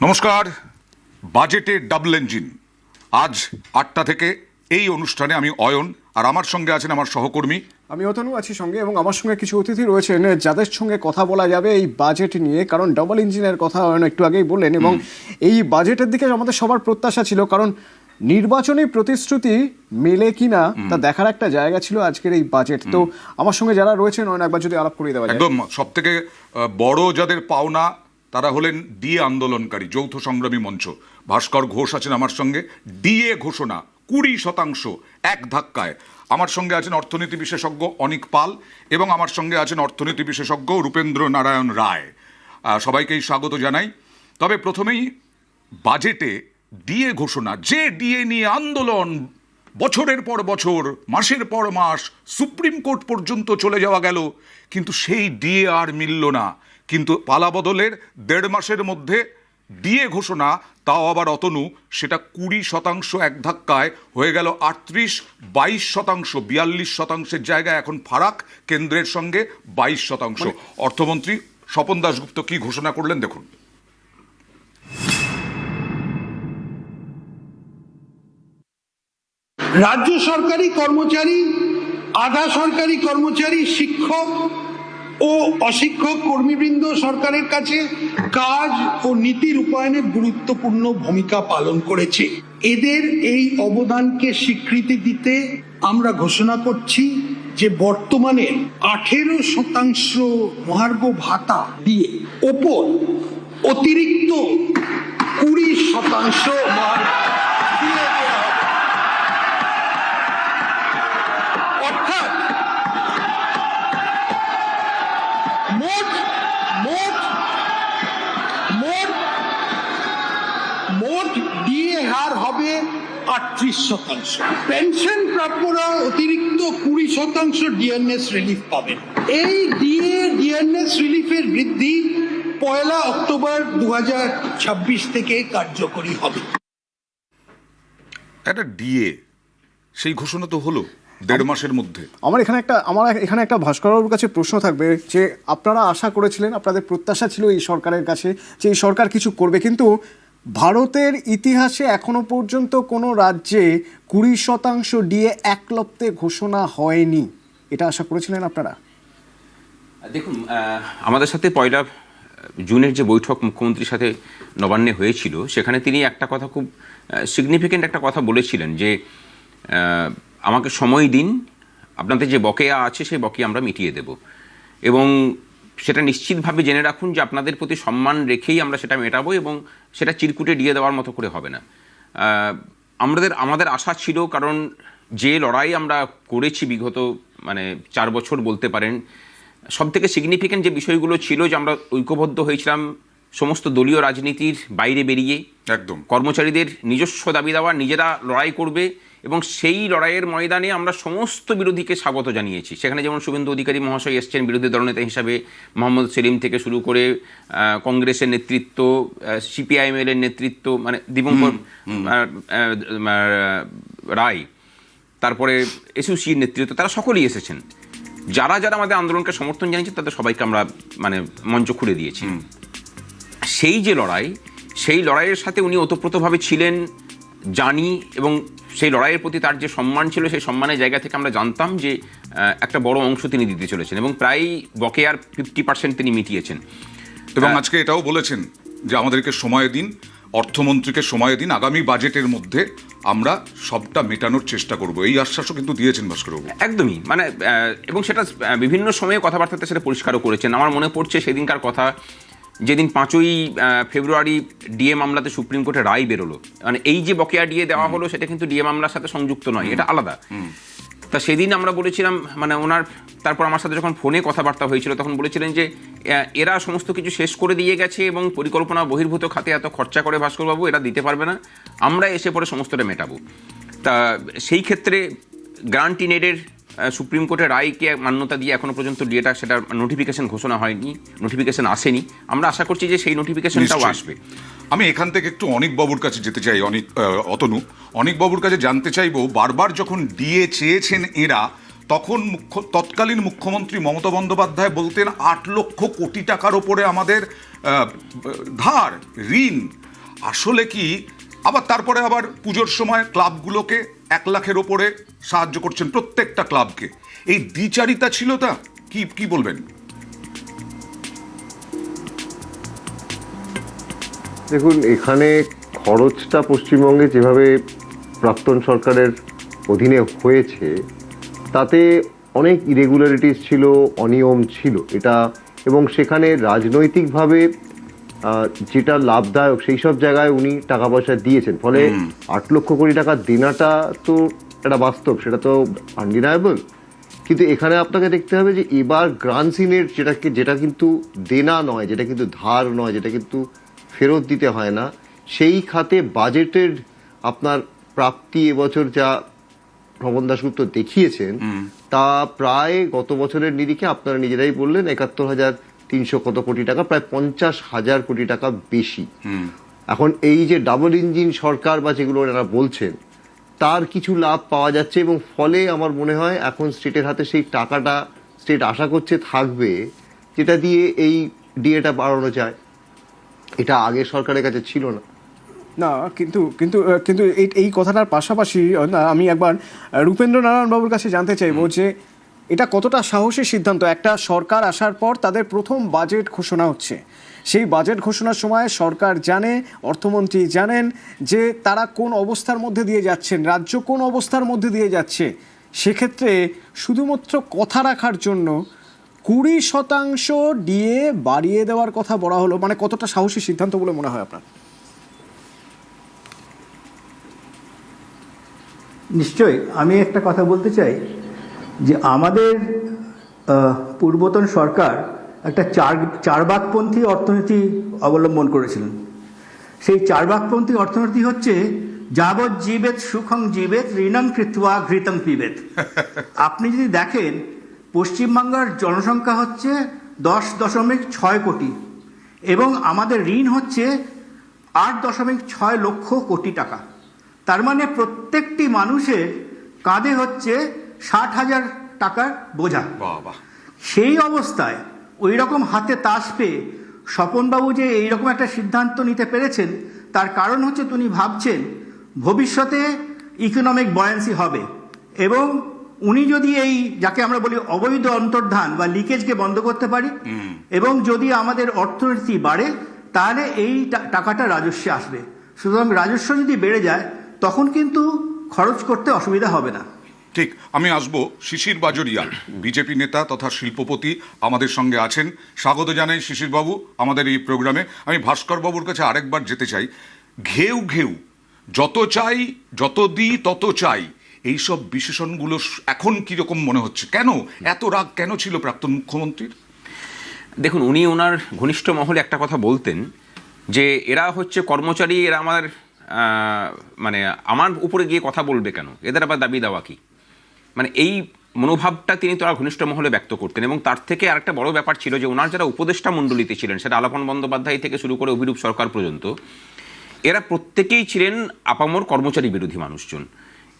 নমস্কার। বাজেটের double engine আজ 8টা থেকে এই অনুষ্ঠানে আমি অয়ন, আর আমার সঙ্গে আছেন আমার সহকর্মী। আমি অতনু আছি সঙ্গে, এবং আমার সঙ্গে কিছু অতিথি রয়েছেন যাদের সঙ্গে কথা বলা যাবে এই বাজেট নিয়ে, কারণ ডাবল ইঞ্জিনের কথা অয়ন একটু আগেই বললেন, এবং এই বাজেটের দিকে আমাদের সবার প্রত্যাশা ছিল, কারণ নির্বাচনী প্রতিশ্রুতি মেলে কিনা তা দেখার একটা জায়গা ছিল আজকের এই বাজেট। তো আমার সঙ্গে যারা রয়েছেন অয়ন, একবার যদি আলাপ করে দেওয়া যায়। একদম সব থেকে বড় যাদের পাওনা তারা হলেন ডিএ আন্দোলনকারী যৌথ সংগ্রামী মঞ্চ। ভাস্কর ঘোষ আছেন আমার সঙ্গে। ডিএ ঘোষণা 20% এক ধাক্কায়। আমার সঙ্গে আছেন অর্থনীতি বিশেষজ্ঞ অনিক পাল, এবং আমার সঙ্গে আছেন অর্থনীতি বিশেষজ্ঞ রূপেন্দ্র নারায়ণ রায়। সবাইকেই স্বাগত জানাই। তবে প্রথমেই বাজেটে ডিএ ঘোষণা, যে ডিএ নিয়ে আন্দোলন বছরের পর বছর, মাসের পর মাস, সুপ্রিম কোর্ট পর্যন্ত চলে যাওয়া গেল, কিন্তু সেই ডিএ আর মিলল না। কিন্তু পালাবদলের 1.5 মাসের মধ্যে ডিএ ঘোষণা, তাও আবার অতনু, সেটা 20% এক ধাক্কায় হয়ে গেল 38-22%। 42%-এর জায়গায় এখন ফারাক কেন্দ্রের সঙ্গে 22%। অর্থমন্ত্রী স্বপন দাশগুপ্ত কি ঘোষণা করলেন দেখুন। রাজ্য সরকারি কর্মচারী, আধা সরকারি কর্মচারী, শিক্ষক ও অশিক্ষক কর্মীবৃন্দ সরকারের কাছে কাজ ও নীতি রূপায়ণে গুরুত্বপূর্ণ ভূমিকা পালন করেছে। এদের এই অবদানকে স্বীকৃতি দিতে আমরা ঘোষণা করছি যে বর্তমানে 18% মহার্ঘ ভাতা দিয়ে ওপর অতিরিক্ত 20% মহার্ঘ দিয়ে দেওয়া হবে। অর্থাৎ মোট ডিএ হার হবে 38%। পেনশন প্রাপ্যরা অতিরিক্ত 20% ডিএনএস রিলিফ পাবেন। এই ডিএনএস রিলিফের বৃদ্ধি 1 অক্টোবর 2026 থেকে কার্যকরী হবে। একটা ডিএ, সেই ঘোষণা তো হলো 1.5 মাসের মধ্যে। আমার এখানে একটা ভাস্করবাবুর কাছে প্রশ্ন থাকবে, যে আপনারা আশা করেছিলেন, আপনাদের প্রত্যাশা ছিল এই সরকারের কাছে যে এই সরকার কিছু করবে, কিন্তু ভারতের ইতিহাসে এখনো পর্যন্ত কোনো রাজ্যে 20% ডিএ এক লপ্তে ঘোষণা হয়নি। এটা আশা করেছিলেন আপনারা? দেখুন, আমাদের সাথে 1 জুনের যে বৈঠক মুখ্যমন্ত্রীর সাথে নবান্নে হয়েছিল, সেখানে তিনি একটা কথা, খুব সিগনিফিক্যান্ট একটা কথা বলেছিলেন, যে আমাকে সময় দিন, আপনাদের যে বকেয়া আছে সেই বকেয়া আমরা মিটিয়ে দেব, এবং সেটা নিশ্চিতভাবে জেনে রাখুন যে আপনাদের প্রতি সম্মান রেখেই আমরা সেটা মেটাবো, এবং সেটা চিরকুটে দিয়ে দেওয়ার মতো করে হবে না। আমাদের আশা ছিল, কারণ যে লড়াই আমরা করেছি বিগত 4 বছর বলতে পারেন, সব থেকে সিগনিফিক্যান্ট যে বিষয়গুলো ছিল, যে আমরা ঐক্যবদ্ধ হয়েছিলাম সমস্ত দলীয় রাজনীতির বাইরে বেরিয়ে, একদম কর্মচারীদের নিজস্ব দাবি দাওয়া নিজেরা লড়াই করবে, এবং সেই লড়াইয়ের ময়দানে আমরা সমস্ত বিরোধীকে স্বাগত জানিয়েছি। সেখানে যেমন শুভেন্দু অধিকারী মহাশয় এসছেন বিরোধী দলনেতা হিসাবে, মোহাম্মদ সেলিম থেকে শুরু করে কংগ্রেসের নেতৃত্ব, সিপিআইএমএল এর নেতৃত্ব, দীপঙ্কর রায়, তারপরে এসইউসির নেতৃত্ব, তারা সকলেই এসেছেন। যারা যারা আমাদের আন্দোলনকে সমর্থন জানিয়েছে তাদের সবাইকে আমরা মঞ্চ খুলে দিয়েছি। সেই যে লড়াই, সেই লড়াইয়ের সাথে উনি ওতপ্রোতভাবে ছিলেন জানি, এবং সেই লড়াইয়ের প্রতি তার যে সম্মান ছিল, সেই সম্মানের জায়গা থেকে আমরা জানতাম যে একটা বড় অংশ তিনি দিতে চলেছেন, এবং প্রায় বকেয়ার 50% তিনি মিটিয়েছেন। এবং আজকে এটাও বলেছেন যে আমাদেরকে সময় দিন, অর্থমন্ত্রীকে সময় দিন, আগামী বাজেটের মধ্যে আমরা সবটা মেটানোর চেষ্টা করব, এই আশ্বাসও কিন্তু দিয়েছেন ভাস্করবাবু। একদমই, এবং সেটা বিভিন্ন সময়ে কথাবার্তাতে সেটা পরিষ্কারও করেছেন। আমার মনে পড়ছে সেদিনকার কথা, যেদিন 5ই ফেব্রুয়ারি ডিএ মামলাতে সুপ্রিম কোর্টে রায় বেরোলো, এই যে বকেয়া ডিএ দেওয়া হলো সেটা কিন্তু ডিএ মামলার সাথে সংযুক্ত নয়, এটা আলাদা। তা সেদিন আমরা বলেছিলাম, ওনার তারপর আমার সাথে যখন ফোনে কথাবার্তা হয়েছিল তখন বলেছিলেন যে এরা সমস্ত কিছু শেষ করে দিয়ে গেছে, এবং পরিকল্পনা বহির্ভূত খাতে এত খরচা করে ভাস্করবাবু এরা দিতে পারবে না, আমরা এসে পরে সমস্তটা মেটাবো। তা সেই ক্ষেত্রে গ্রান্ট ইন এডের সুপ্রিম কোর্টের রায়কে মান্যতা দিয়ে এখনো পর্যন্ত ডিএটা, সেটা নোটিফিকেশন ঘোষণা হয়নি, নোটিফিকেশন আসেনি। আমরা আশা করছি যে সেই নোটিফিকেশনটাও আসবে। আমি এখান থেকে একটু অনিক বাবুর কাছে যেতে চাই। অতনু, অনিক বাবুর কাছে জানতে চাইবো, বারবার যখন ডিএ চেয়েছেন এরা, তখন তৎকালীন মুখ্যমন্ত্রী মমতা বন্দ্যোপাধ্যায় বলতেন 8 লক্ষ কোটি টাকার ওপরে আমাদের ধার, ঋণ, আসলে কি আবার তারপরে আবার পুজোর সময় ক্লাবগুলোকে 1 লাখের ওপরে সাহায্য করছেন প্রত্যেকটা ক্লাবকে, এই দ্বিচারিতা ছিল তা কি কি বলবেন? দেখুন, এখানে খরচটা পশ্চিমবঙ্গে যেভাবে প্রাক্তন সরকারের অধীনে হয়েছে তাতে অনেক ইরেগুলারিটিস ছিল, অনিয়ম ছিল এটা, এবং সেখানে রাজনৈতিকভাবে যেটা লাভদায়ক সেই সব জায়গায় উনি টাকা পয়সা দিয়েছেন, ফলে 8 লক্ষ কোটি টাকা দেনাটা তো একটা বাস্তব, সেটা তো আনডিনায়েবল। কিন্তু এখানে আপনাকে দেখতে হবে যে এবার গ্রান্সিনের যেটা কিন্তু দেনা নয়, যেটা কিন্তু ধার নয়, যেটা কিন্তু ফেরত দিতে হয় না, সেই খাতে বাজেটের আপনার প্রাপ্তি এবছর যা প্রবণ দাশগুপ্ত দেখিয়েছেন তা প্রায় গত বছরের নিরিখে আপনারা নিজেরাই বললেন 71,300 কত কোটি টাকা, প্রায় 50,000 কোটি টাকা বেশি। এখন এই যে ডাবল ইঞ্জিন সরকার বা যেগুলো ওনারা বলছেন তার কিছু লাভ পাওয়া যাচ্ছে, এবং ফলে আমার মনে হয় এখন স্টেটের হাতে সেই টাকাটা স্টেট আশা করছে থাকবে, যেটা দিয়ে এই ডিএটা বাড়ানো যায়। এটা আগের সরকারের কাছে ছিল না। না, কিন্তু কিন্তু কিন্তু এই কথাটার পাশাপাশি না, আমি একবার রূপেন্দ্র নারায়ণ বাবুর কাছে জানতে চাইবো যে এটা কতটা সাহসী সিদ্ধান্ত। একটা সরকার আসার পর তাদের প্রথম বাজেট ঘোষণা হচ্ছে, সেই বাজেট ঘোষণার সময় সরকার জানে, অর্থমন্ত্রী জানেন যে তারা কোন অবস্থার মধ্যে দিয়ে যাচ্ছেন, রাজ্য কোন অবস্থার মধ্যে দিয়ে যাচ্ছে, সেক্ষেত্রে শুধুমাত্র কথা রাখার জন্য 20% ডিএ বাড়িয়ে দেওয়ার কথা বলা হলো, মানে কতটা সাহসী সিদ্ধান্ত বলে মনে হয় আপনার? নিশ্চয়ই আমি একটা কথা বলতে চাই যে আমাদের পূর্বতন সরকার একটা চারবাকপন্থী অর্থনীতি অবলম্বন করেছিলেন। সেই চারবাকপন্থী অর্থনীতি হচ্ছে যাবৎ জীবেত সুখং জীবেত ঋণং কৃত্বা ঘৃতং পিবেত। আপনি যদি দেখেন পশ্চিমবাংলার জনসংখ্যা হচ্ছে 10.6 কোটি এবং আমাদের ঋণ হচ্ছে 8.6 লক্ষ কোটি টাকা। তার মানে প্রত্যেকটি মানুষের কাঁধে হচ্ছে 60,000 টাকার বোঝা। সেই অবস্থায় ওই রকম হাতে তাস পেয়ে স্বপনবাবু যে এইরকম একটা সিদ্ধান্ত নিতে পেরেছেন তার কারণ হচ্ছে তিনি ভাবছেন ভবিষ্যতে ইকোনমিক বয়ান্সি হবে, এবং উনি যদি এই যাকে আমরা বলি অবৈধ অন্তর্ধান বা লিকেজকে বন্ধ করতে পারি এবং যদি আমাদের অর্থনীতি বাড়ে তাহলে এই টাকাটা রাজস্বে আসবে। সুতরাং রাজস্ব যদি বেড়ে যায় তখন কিন্তু খরচ করতে অসুবিধা হবে না। ঠিক, আমি আসবো শিশির বাজোরিয়া, বিজেপি নেতা তথা শিল্পপতি আমাদের সঙ্গে আছেন। স্বাগত জানাই শিশির বাবু আমাদের এই প্রোগ্রামে। আমি ভাস্কর বাবুর কাছে আরেকবার যেতে চাই, ঘেউ ঘেউ যত চাই, যত দিই তত চাই, এইসব বিশেষণগুলো এখন কিরকম মনে হচ্ছে? কেন এত রাগ কেন ছিল প্রাক্তন মুখ্যমন্ত্রীর? দেখুন, উনি ওনার ঘনিষ্ঠ মহলে একটা কথা বলতেন যে এরা হচ্ছে কর্মচারী, এরা আমার মানে আমার উপরে গিয়ে কথা বলবে কেন, এদের আবার দাবি দেওয়া কি, মানে এই মনোভাবটা তিনি তার ঘনিষ্ঠ মহলে ব্যক্ত করতেন। এবং তার থেকে আরেকটা বড় ব্যাপার ছিল যে ওনার যারা উপদেষ্টা মণ্ডলীতে ছিলেন, সেটা আলাপন বন্দ্যোপাধ্যায় থেকে শুরু করে অভিরূপ সরকার পর্যন্ত, এরা প্রত্যেকেই ছিলেন আপামর কর্মচারী বিরোধী মানুষজন।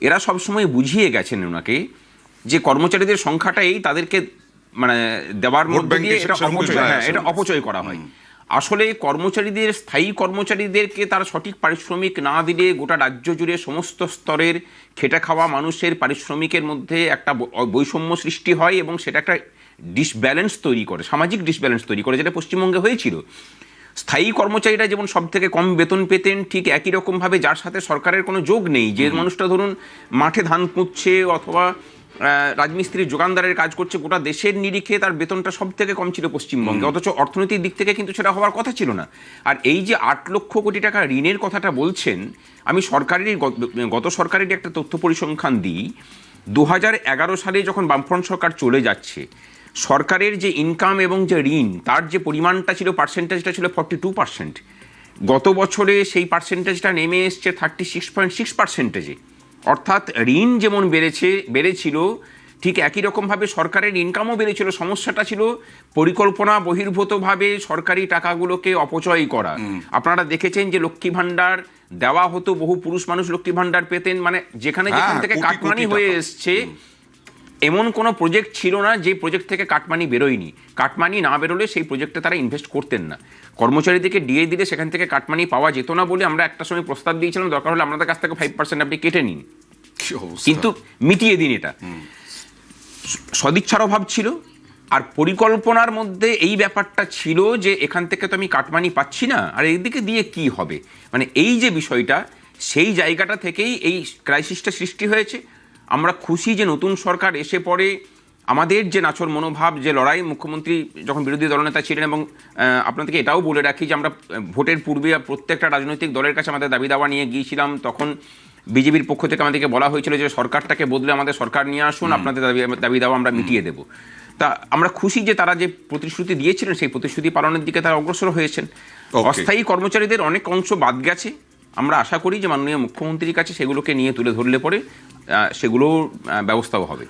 এরা সবসময় বুঝিয়ে গেছেন ওনাকে যে কর্মচারীদের সংখ্যাটাই তাদেরকে মানে দেওয়ার মধ্যে দিয়ে এটা অপচয় করা হয়। আসলে কর্মচারীদের, স্থায়ী কর্মচারীদেরকে তার সঠিক পারিশ্রমিক না দিলে গোটা রাজ্য জুড়ে সমস্ত স্তরের খেটে খাওয়া মানুষের পারিশ্রমিকের মধ্যে একটা বৈষম্য সৃষ্টি হয় এবং সেটা একটা ডিসব্যালেন্স তৈরি করে, সামাজিক ডিসব্যালেন্স তৈরি করে, যেটা পশ্চিমবঙ্গে হয়েছিল। স্থায়ী কর্মচারীরা যেমন সব থেকে কম বেতন পেতেন, ঠিক একই রকমভাবে যার সাথে সরকারের কোনো যোগ নেই, যে মানুষটা ধরুন মাঠে ধান পুঁতছে অথবা রাজমিস্ত্রির যোগানদারের কাজ করছে, গোটা দেশের নিরিখে তার বেতনটা সব থেকে কম ছিল পশ্চিমবঙ্গে, অথচ অর্থনৈতিক দিক থেকে কিন্তু সেটা হওয়ার কথা ছিল না। আর এই যে 8 লক্ষ কোটি টাকা ঋণের কথাটা বলছেন, আমি গত সরকারেরই একটা তথ্য পরিসংখ্যান দিই। 2011 সালে যখন বামফ্রন্ট সরকার চলে যাচ্ছে, সরকারের যে ইনকাম এবং যে ঋণ তার যে পরিমাণটা ছিল, পার্সেন্টেজটা ছিল 42%। গত বছরে সেই পার্সেন্টেজটা নেমে এসছে 36.6%। অর্থাৎ ঋণ যেমন বেড়েছিল, ঠিক একই রকমভাবে সরকারের ইনকামও বেড়েছিল। সমস্যাটা ছিল পরিকল্পনা বহির্ভূতভাবে সরকারি টাকাগুলোকে অপচয় করা। আপনারা দেখেছেন যে লক্ষ্মী ভাণ্ডার দেওয়া হতো, বহু পুরুষ মানুষ লক্ষ্মী ভাণ্ডার পেতেন, মানে যেখানে যেখান থেকে কাটমানি হয়ে এসছে এমন কোনো প্রজেক্ট ছিল না যে প্রজেক্ট থেকে কাটমানি বেরোয়নি। কাটমানি না বেরোলে সেই প্রজেক্টে তারা ইনভেস্ট করতেন না। কর্মচারীদেরকে ডিএ দিলে সেখান থেকে কাটমানি পাওয়া যেত না বলে আমরা একটা সময় প্রস্তাব দিয়েছিলাম, দরকার হলে আপনাদের কাছ থেকে 5% আপনি কেটে নিন, কি অবস্থা। কিন্তু মিটিয়ে দিন। এটা সদিচ্ছার অভাব ছিল, আর পরিকল্পনার মধ্যে এই ব্যাপারটা ছিল যে এখান থেকে তো আমি কাটমানি পাচ্ছি না, আর এইদিকে দিয়ে কি হবে, মানে এই যে বিষয়টা, সেই জায়গাটা থেকেই এই ক্রাইসিসটা সৃষ্টি হয়েছে। আমরা খুশি যে নতুন সরকার এসে পড়ে আমাদের যে নাছর মনোভাব, যে লড়াই, মুখ্যমন্ত্রী যখন বিরোধী দলনেতা ছিলেন, এবং আপনাদেরকে এটাও বলে রাখি যে আমরা ভোটের পূর্বে প্রত্যেকটা রাজনৈতিক দলের কাছে আমাদের দাবি দাওয়া নিয়ে গিয়েছিলাম। তখন বিজেপির পক্ষ থেকে আমাদেরকে বলা হয়েছিল যে সরকারটাকে বদলে আমাদের সরকার নিয়ে আসুন, আপনাদের দাবি দাওয়া আমরা মিটিয়ে দেব। তা আমরা খুশি যে তারা যে প্রতিশ্রুতি দিয়েছিলেন সেই প্রতিশ্রুতি পালনের দিকে তারা অগ্রসর হয়েছেন। অস্থায়ী কর্মচারীদের অনেক অংশ বাদ গেছে, আমরা আশা করি যে মাননীয় মুখ্যমন্ত্রীর কাছে সেগুলোকে নিয়ে তুলে ধরলে পরে সেগুলোর ব্যবস্থাও হবে।